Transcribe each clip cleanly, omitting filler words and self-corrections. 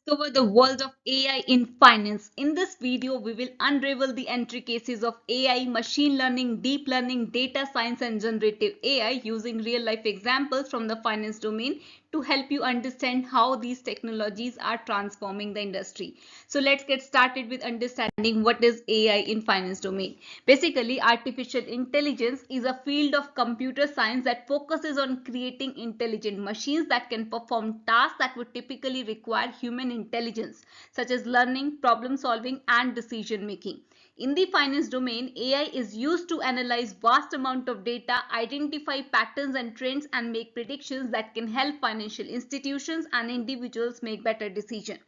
Discover the world of AI in finance. In this video, we will unravel the intricacies of AI, machine learning, deep learning, data science, and generative AI using real life examples from the finance domain to help you understand how these technologies are transforming the industry. So let's get started with understanding what is AI in finance domain. Basically, artificial intelligence is a field of computer science that focuses on creating intelligent machines that can perform tasks that would typically require human intelligence, such as learning, problem solving, and decision making. In the finance domain, AI is used to analyze vast amount of data, identify patterns and trends, and make predictions that can help financial institutions and individuals make better decisions.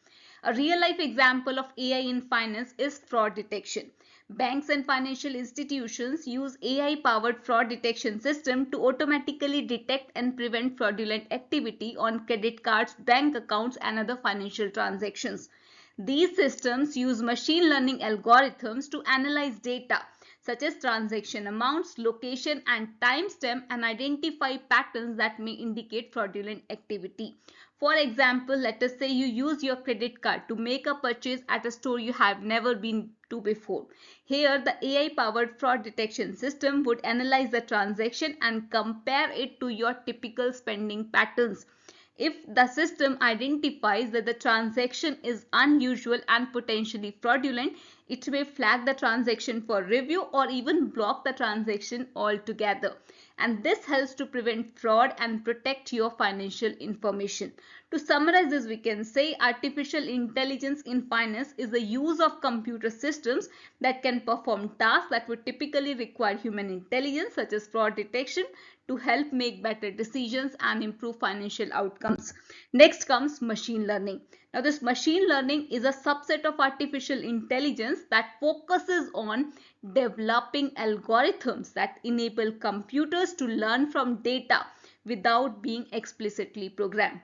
A real-life example of AI in finance is fraud detection. Banks and financial institutions use AI-powered fraud detection system to automatically detect and prevent fraudulent activity on credit cards, bank accounts, and other financial transactions. These systems use machine learning algorithms to analyze data such as transaction amounts, location, and timestamp and identify patterns that may indicate fraudulent activity. For example, let us say you use your credit card to make a purchase at a store you have never been to before. Here, the AI-powered fraud detection system would analyze the transaction and compare it to your typical spending patterns. If the system identifies that the transaction is unusual and potentially fraudulent, it may flag the transaction for review or even block the transaction altogether. And this helps to prevent fraud and protect your financial information. To summarize this, we can say artificial intelligence in finance is the use of computer systems that can perform tasks that would typically require human intelligence, such as fraud detection, to help make better decisions and improve financial outcomes. Next comes machine learning. Now, this machine learning is a subset of artificial intelligence that focuses on developing algorithms that enable computers to learn from data without being explicitly programmed.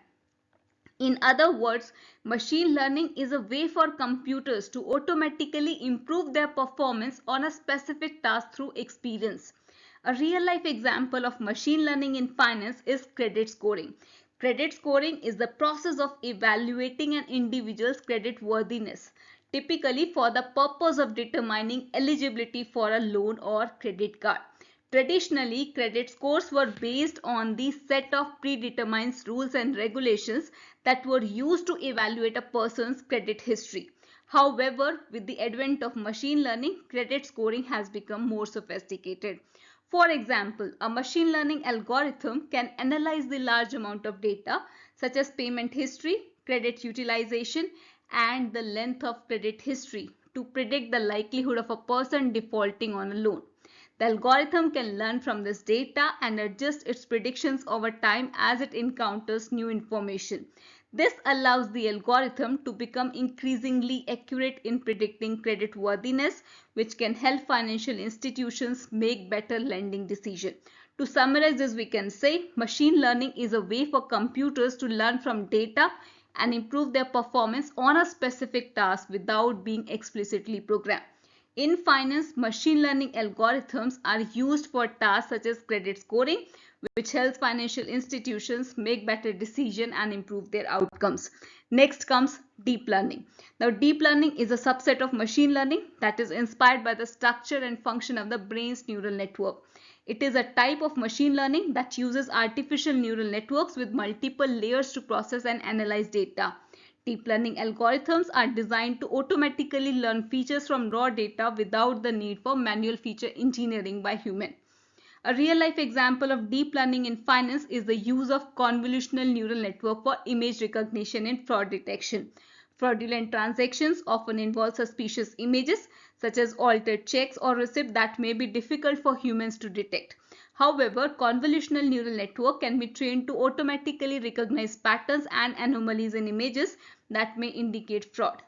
In other words, machine learning is a way for computers to automatically improve their performance on a specific task through experience. A real-life example of machine learning in finance is credit scoring. Credit scoring is the process of evaluating an individual's credit worthiness, typically for the purpose of determining eligibility for a loan or credit card. Traditionally, credit scores were based on the set of predetermined rules and regulations that were used to evaluate a person's credit history. However, with the advent of machine learning, credit scoring has become more sophisticated. For example, a machine learning algorithm can analyze the large amount of data such as payment history, credit utilization, and the length of credit history to predict the likelihood of a person defaulting on a loan. The algorithm can learn from this data and adjust its predictions over time as it encounters new information. This allows the algorithm to become increasingly accurate in predicting credit worthiness, which can help financial institutions make better lending decisions. To summarize this, we can say machine learning is a way for computers to learn from data and improve their performance on a specific task without being explicitly programmed. In finance, machine learning algorithms are used for tasks such as credit scoring, which helps financial institutions make better decisions and improve their outcomes. Next comes deep learning. Now, deep learning is a subset of machine learning that is inspired by the structure and function of the brain's neural network. It is a type of machine learning that uses artificial neural networks with multiple layers to process and analyze data. Deep learning algorithms are designed to automatically learn features from raw data without the need for manual feature engineering by humans. A real-life example of deep learning in finance is the use of convolutional neural network for image recognition and fraud detection. Fraudulent transactions often involve suspicious images such as altered checks or receipts that may be difficult for humans to detect. However, convolutional neural network can be trained to automatically recognize patterns and anomalies in images that may indicate fraud.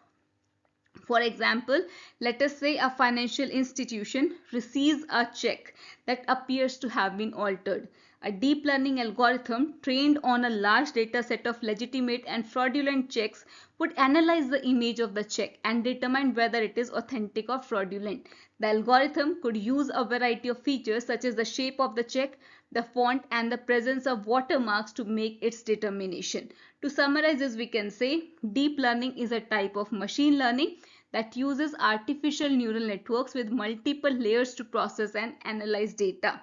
For example, let us say a financial institution receives a check that appears to have been altered. A deep learning algorithm trained on a large data set of legitimate and fraudulent checks would analyze the image of the check and determine whether it is authentic or fraudulent. The algorithm could use a variety of features such as the shape of the check, the font, and the presence of watermarks to make its determination. To summarize this, we can say deep learning is a type of machine learning that uses artificial neural networks with multiple layers to process and analyze data.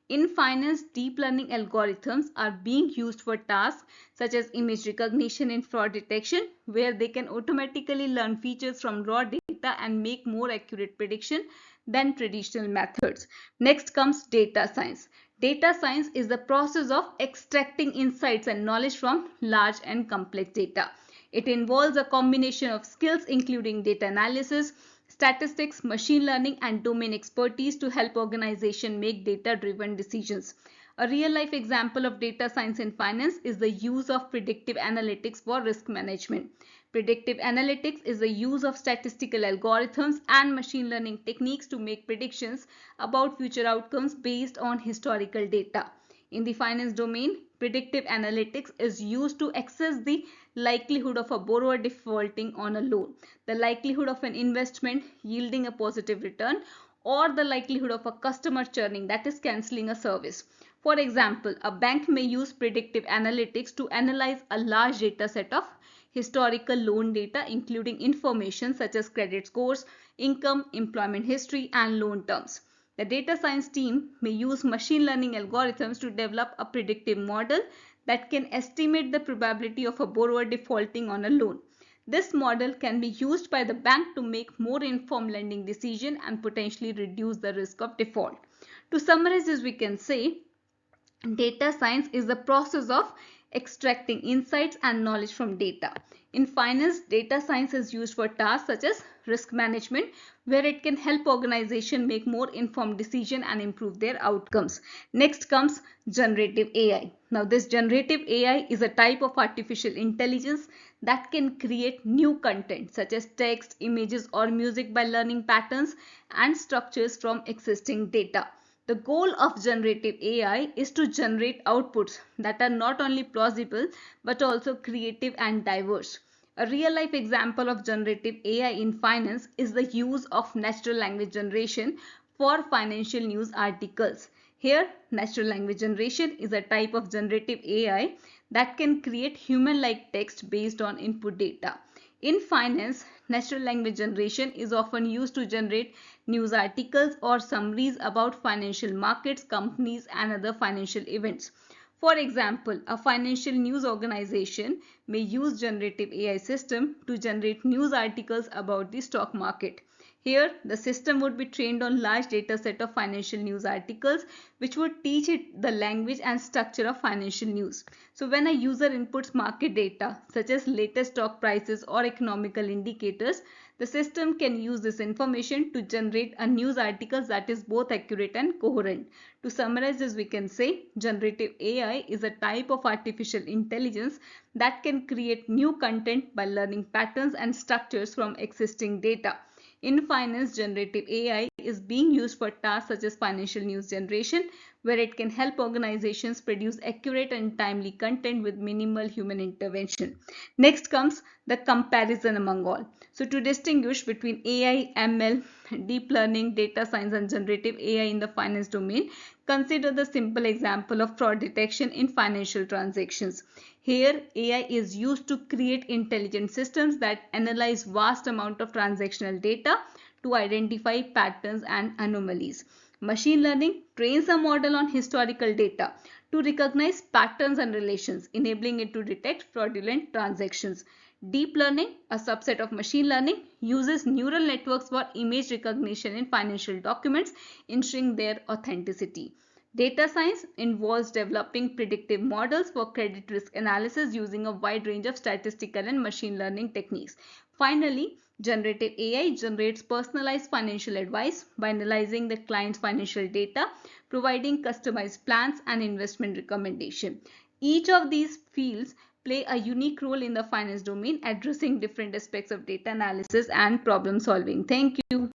In finance, deep learning algorithms are being used for tasks such as image recognition and fraud detection, where they can automatically learn features from raw data and make more accurate prediction than traditional methods. Next comes data science. Data science is the process of extracting insights and knowledge from large and complex data. It involves a combination of skills including data analysis, statistics, machine learning, and domain expertise to help organizations make data-driven decisions. A real-life example of data science in finance is the use of predictive analytics for risk management. Predictive analytics is the use of statistical algorithms and machine learning techniques to make predictions about future outcomes based on historical data. In the finance domain, predictive analytics is used to assess the likelihood of a borrower defaulting on a loan, the likelihood of an investment yielding a positive return, or the likelihood of a customer churning, that is cancelling a service. For example, a bank may use predictive analytics to analyze a large data set of historical loan data, including information such as credit scores, income, employment history, and loan terms. The data science team may use machine learning algorithms to develop a predictive model that can estimate the probability of a borrower defaulting on a loan. This model can be used by the bank to make more informed lending decisions and potentially reduce the risk of default. To summarize this, we can say data science is the process of extracting insights and knowledge from data. In finance, data science is used for tasks such as risk management, where it can help organizations make more informed decisions and improve their outcomes. Next comes generative AI. Now, this generative AI is a type of artificial intelligence that can create new content such as text, images, or music by learning patterns and structures from existing data. The goal of generative AI is to generate outputs that are not only plausible but also creative and diverse. A real-life example of generative AI in finance is the use of natural language generation for financial news articles. Here, natural language generation is a type of generative AI that can create human-like text based on input data. In finance, natural language generation is often used to generate news articles or summaries about financial markets, companies, and other financial events. For example, a financial news organization may use generative AI system to generate news articles about the stock market. Here, the system would be trained on large data set of financial news articles, which would teach it the language and structure of financial news. So when a user inputs market data, such as latest stock prices or economical indicators, the system can use this information to generate a news article that is both accurate and coherent. To summarize this, we can say generative AI is a type of artificial intelligence that can create new content by learning patterns and structures from existing data. In finance, generative AI is being used for tasks such as financial news generation, where it can help organizations produce accurate and timely content with minimal human intervention. Next comes the comparison among all. So to distinguish between AI, ML, deep learning, data science, and generative AI in the finance domain, consider the simple example of fraud detection in financial transactions. Here, AI is used to create intelligent systems that analyze vast amount of transactional data to identify patterns and anomalies. Machine learning trains a model on historical data to recognize patterns and relations, enabling it to detect fraudulent transactions. Deep learning, a subset of machine learning, uses neural networks for image recognition in financial documents, ensuring their authenticity. Data science involves developing predictive models for credit risk analysis using a wide range of statistical and machine learning techniques. Finally, generative AI generates personalized financial advice by analyzing the client's financial data, providing customized plans and investment recommendations. Each of these fields play a unique role in the finance domain, addressing different aspects of data analysis and problem solving. Thank you.